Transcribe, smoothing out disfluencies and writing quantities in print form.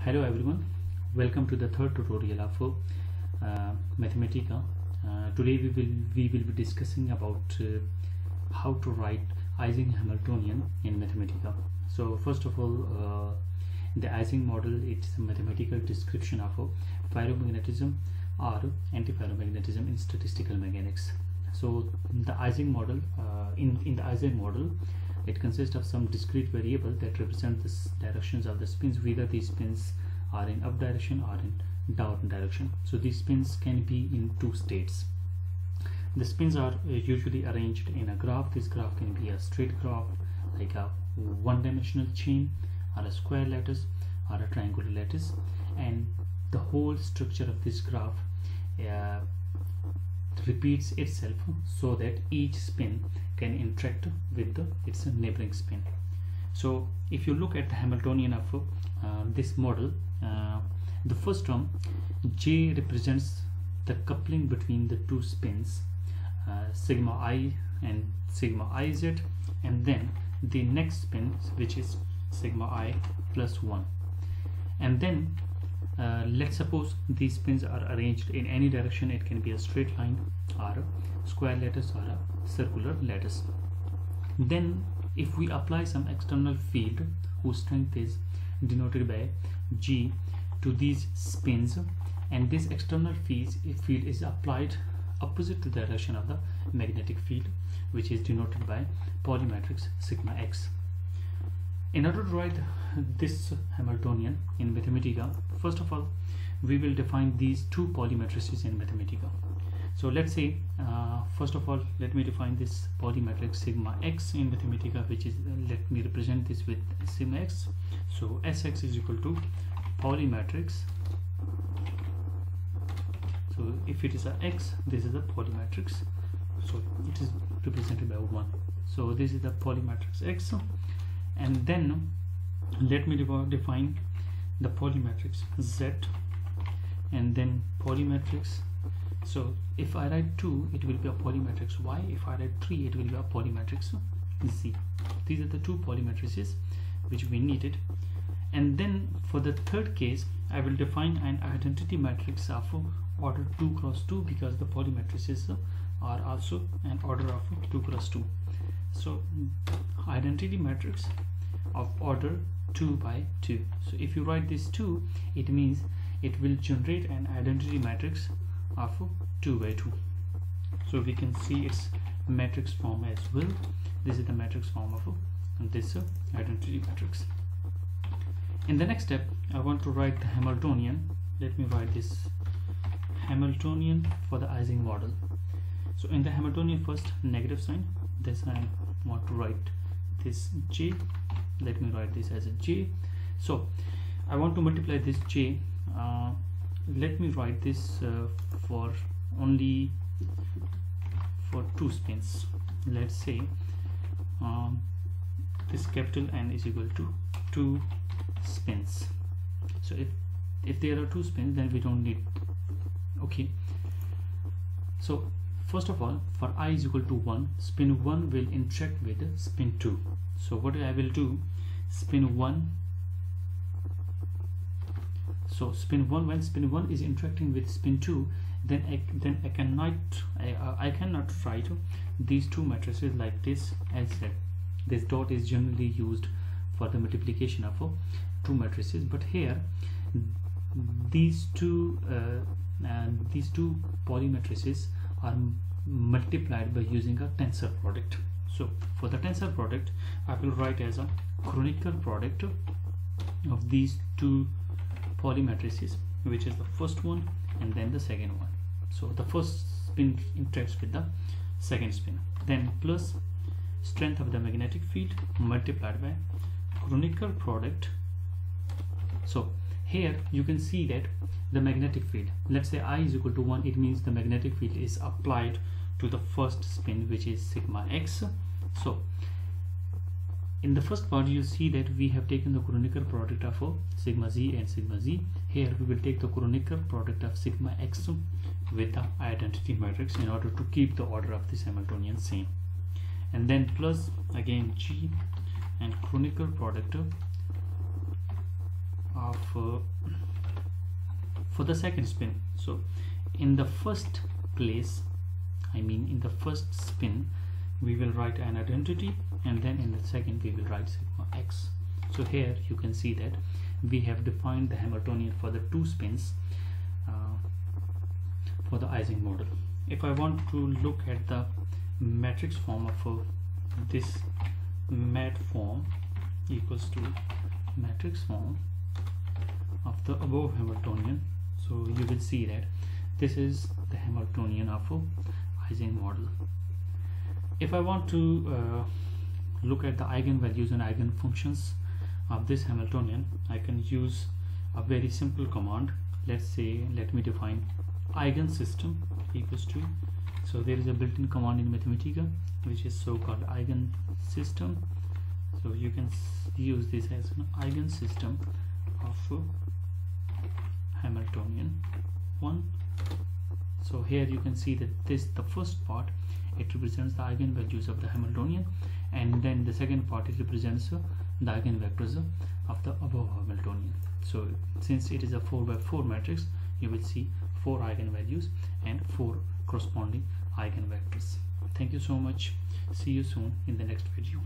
Hello everyone, welcome to the third tutorial of Mathematica. Today we will be discussing about how to write Ising Hamiltonian in Mathematica. So first of all, the Ising model, it's a mathematical description of ferromagnetism or antiferromagnetism in statistical mechanics. So the Ising model, in the Ising model, it consists of some discrete variable that represent the directions of the spins, whether these spins are in up direction or in down direction. So these spins can be in two states. The spins are usually arranged in a graph. This graph can be a straight graph, like a one-dimensional chain, or a square lattice, or a triangular lattice, and the whole structure of this graph repeats itself so that each spin can interact with its neighboring spin. So if you look at the Hamiltonian of this model, the first term J represents the coupling between the two spins, sigma I and sigma IZ, and then the next spin, which is sigma I plus 1. And then let's suppose these spins are arranged in any direction. It can be a straight line or a square lattice or a circular lattice. Then if we apply some external field whose strength is denoted by G to these spins, and this external field is applied opposite to the direction of the magnetic field, which is denoted by polymatrix sigma x. In order to write this Hamiltonian in Mathematica, first of all we will define these two polymatrices in Mathematica. So let's say first of all, let me define this polymatrix sigma x in Mathematica, which is, let me represent this with sigma x. So Sx is equal to polymatrix. So if it is a x, this is a polymatrix, so it is represented by 1. So this is the polymatrix x. And then let me define the polymatrix Z, and then polymatrix. So if I write 2, it will be a polymatrix Y. If I write 3, it will be a polymatrix Z. These are the two polymatrices which we needed. And then for the third case, I will define an identity matrix of order 2 cross 2, because the polymatrices are also an order of 2 cross 2. So identity matrix of order 2 by 2. So if you write this 2, it means it will generate an identity matrix of 2 by 2. So we can see its matrix form as well. This is the matrix form of this identity matrix. In the next step, I want to write the Hamiltonian. Let me write this Hamiltonian for the Ising model. So in the Hamiltonian, first negative sign. This I want to write this J. Let me write this as a J. So I want to multiply this J. Let me write this for only for 2 spins. Let's say this capital N is equal to 2 spins. So if there are 2 spins, then we don't need. Okay, so first of all, for I is equal to 1, spin 1 will interact with spin 2. So what I will do, spin 1. So spin 1, when spin 1 is interacting with spin 2, then I cannot write these two matrices like this as Z. This dot is generally used for the multiplication of 2 matrices, but here these two polymatrices are multiplied by using a tensor product. So for the tensor product, I will write as a Kronecker product of these two polymatrices, which is the first one and then the second one. So the first spin interacts with the second spin, then plus strength of the magnetic field multiplied by Kronecker product. So here you can see that the magnetic field, let's say I is equal to 1, it means the magnetic field is applied to the first spin, which is sigma x. So in the first part, you see that we have taken the Kronecker product of sigma z and sigma z. Here we will take the Kronecker product of sigma x with the identity matrix in order to keep the order of this Hamiltonian same, and then plus again G and Kronecker product of for the second spin. So in the first place, I mean in the first spin, we will write an identity, and then in the second we will write sigma x. So here you can see that we have defined the Hamiltonian for the two spins for the Ising model. If I want to look at the matrix form of this mat form equals to matrix form of the above Hamiltonian, so you will see that this is the Hamiltonian of Ising model. If I want to look at the eigenvalues and eigenfunctions of this Hamiltonian, I can use a very simple command. Let's say, let me define eigensystem equals to, so there is a built-in command in Mathematica which is so-called eigensystem. So you can use this as an eigensystem of Hamiltonian 1. So here you can see that this, the first part, it represents the eigenvalues of the Hamiltonian, and then the second part, it represents the eigenvectors of the above Hamiltonian. So since it is a 4x4 matrix, you will see 4 eigenvalues and 4 corresponding eigenvectors. Thank you so much. See you soon in the next video.